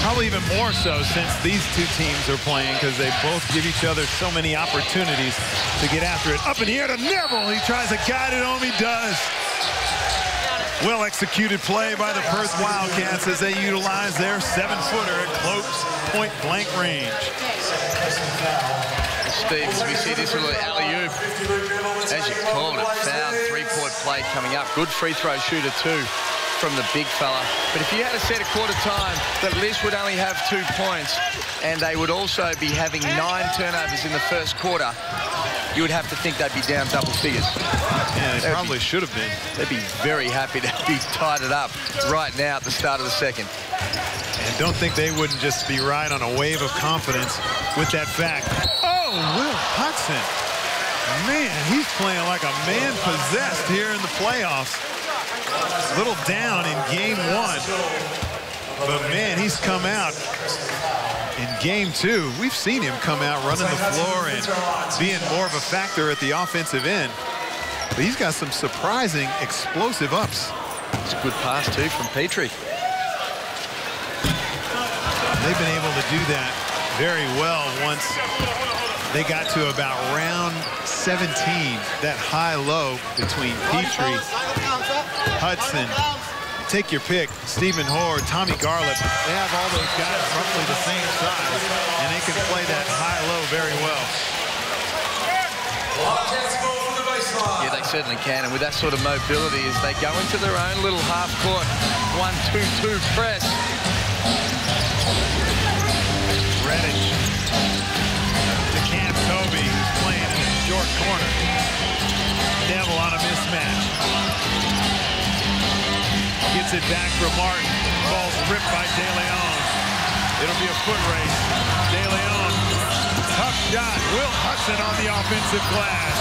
Probably even more so since these two teams are playing, because they both give each other so many opportunities to get after it. Up in the air to Neville. He tries to guide it home. He does. Well-executed play by the Perth Wildcats as they utilize their 7-footer at close point-blank range. Steve, as we see this little alley-oop, as you called it, foul, three-point play coming up. Good free throw shooter too from the big fella. But if you had a set a quarter time, that Lish would only have 2 points, and they would also be having 9 turnovers in the first quarter, you would have to think they'd be down double figures. Yeah, they probably should have been. They'd be very happy to be tied it up right now at the start of the second. And don't think they wouldn't just be right on a wave of confidence with that fact. Oh, Will Hudson. Man, he's playing like a man possessed here in the playoffs. A little down in game 1. But man, he's come out in game 2. We've seen him come out running the floor and being more of a factor at the offensive end. But he's got some surprising explosive ups. It's a good pass too from Petrie. They've been able to do that very well once they got to about round 17. That high-low between Petrie, Hudson, take your pick, Stephen Hoare, Tommy Garlip. They have all those guys roughly the same size, and they can play that high-low very well. Yeah, they certainly can, and with that sort of mobility, as they go into their own little half-court 1-2-2 press. Redditch to Cam Toby, who's playing in the short corner. Neville on a mismatch. Gets it back from Martin. Ball's ripped by Deleon. It'll be a foot race. Deleon, tough shot. Will Hudson on the offensive glass.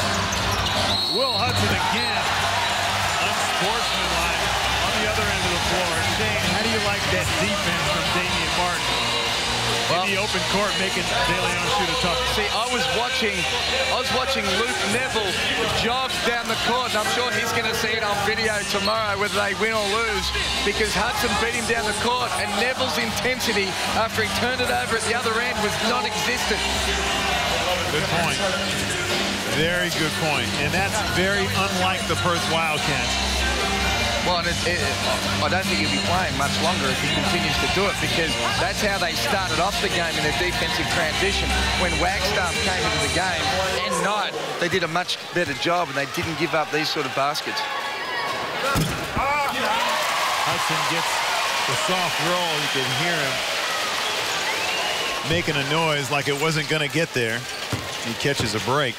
Will Hudson again, unsportsmanlike on the other end of the floor. Shane, how do you like that defense from Damian Martin? In the open court, making Deleon shoot a tough. See, I was watching Luke Neville jog down the court, and I'm sure he's going to see it on video tomorrow, whether they win or lose, because Hudson beat him down the court, and Neville's intensity after he turned it over at the other end was non-existent. Good point. Very good point, and that's very unlike the Perth Wildcats. Well, and I don't think he'll be playing much longer if he continues to do it, because that's how they started off the game in their defensive transition. When Wagstaff came into the game and Knight, they did a much better job, and they didn't give up these sort of baskets. Hudson gets the soft roll. You can hear him making a noise like it wasn't going to get there. He catches a break.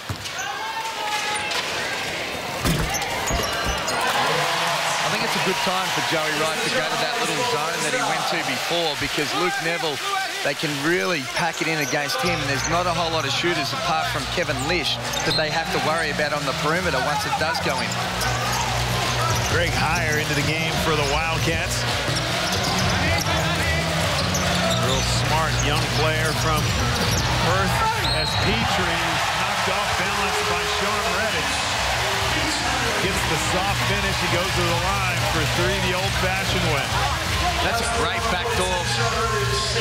It's a good time for Joey Wright to go to that little zone that he went to before, because Luke Neville, they can really pack it in against him, and there's not a whole lot of shooters apart from Kevin Lish that they have to worry about on the perimeter once it does go in. Greg Heyer into the game for the Wildcats. Real smart young player from Perth, as Petrie is knocked off balance by Sean Redditch. Gets the soft finish. He goes to the line for 3 the old-fashioned way. That's a great backdoor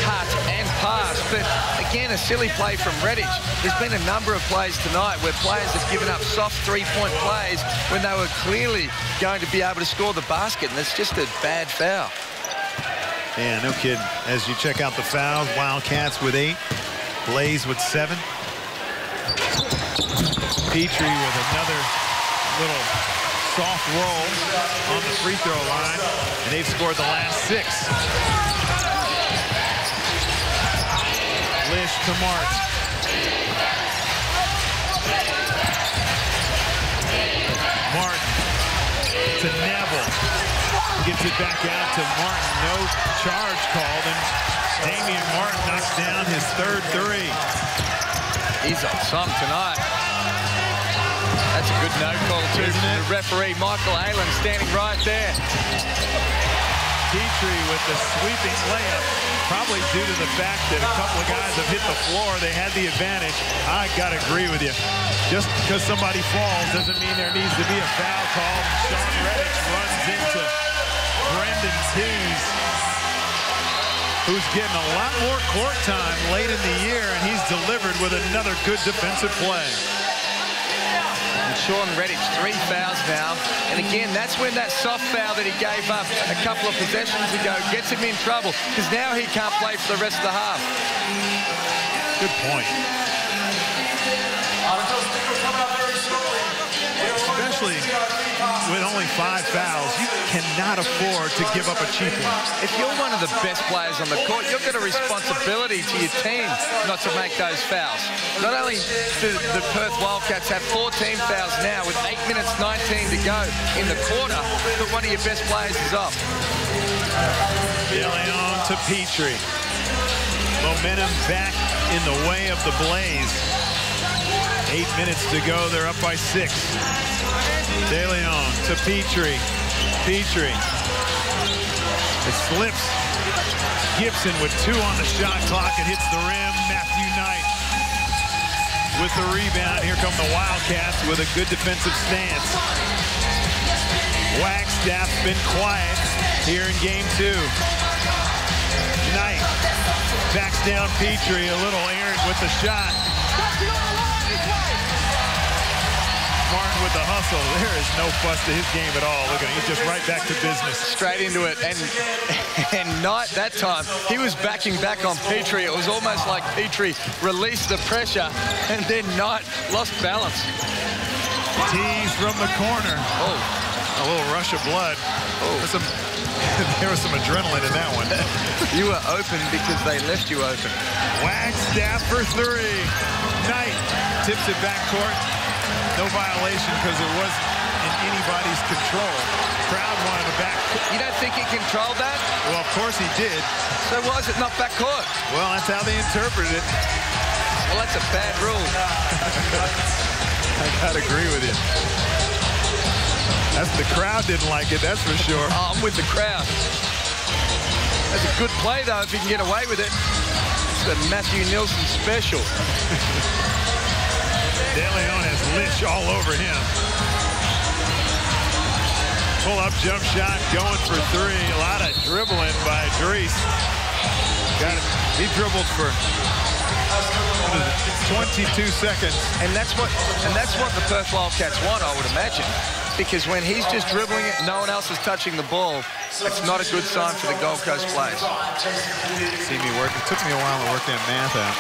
cut and pass, but again, a silly play from Redditch. There's been a number of plays tonight where players have given up soft three-point plays when they were clearly going to be able to score the basket, and it's just a bad foul. Yeah, no kidding. As you check out the fouls, Wildcats with 8, Blaze with 7. Petrie with another little soft roll on the free throw line, and they've scored the last 6. Lish to Martin. Martin to Neville. Gives it back out to Martin. No charge called, and Damian Martin knocks down his 3rd three. He's on some tonight. That's a good no call too from the referee, Michael Aylan, standing right there. Petrie with the sweeping layup, probably due to the fact that a couple of guys have hit the floor. They had the advantage. I got to agree with you. Just because somebody falls doesn't mean there needs to be a foul call. Sean Redditch runs into Brendan Teys. who's getting a lot more court time late in the year, and he's delivered with another good defensive play. And Sean Redditch, 3 fouls now. And again, that's when that soft foul that he gave up a couple of possessions ago gets him in trouble, because now he can't play for the rest of the half. Good point. Especially with only 5 fouls, you cannot afford to give up a cheap one. If you're one of the best players on the court, you've got a responsibility to your team not to make those fouls. Not only do the Perth Wildcats have 14 fouls now with 8 minutes 19 to go in the quarter, but one of your best players is off. Deleon to Petrie. Momentum back in the way of the Blaze. 8 minutes to go. They're up by 6. Deleon to Petrie. Petrie. It slips. Gibson with 2 on the shot clock. It hits the rim. Matthew Knight with the rebound. Here come the Wildcats with a good defensive stance. Wagstaff's been quiet here in game 2. Knight backs down Petrie. A little errant with the shot. Martin with the hustle. There is no fuss to his game at all. Look at him. He's just right back to business. Straight into it. And Knight, that time, he was backing back on Petrie. It was almost like Petrie released the pressure, and then Knight lost balance. Teys from the corner. Oh. A little rush of blood. Oh. There was some adrenaline in that one. You were open because they left you open. Wagstaff for 3. Knight tips it back court. No violation because it wasn't in anybody's control. Crowd wanted to back. You don't think he controlled that? Well, of course he did. So why is it not back court? Well, that's how they interpreted it. Well, that's a bad rule. I gotta agree with you. The crowd didn't like it, that's for sure. Oh, I'm with the crowd. That's a good play, though, if you can get away with it. It's the Matthew Nielsen special. Deleon has Lish all over him. Pull-up jump shot going for 3. A lot of dribbling by Dries. Got it. He dribbled for 22 seconds. And that's what the Perth Wildcats want, I would imagine. Because when he's just dribbling it, no one else is touching the ball. That's not a good sign for the Gold Coast players. See me work. It took me a while to work that math out.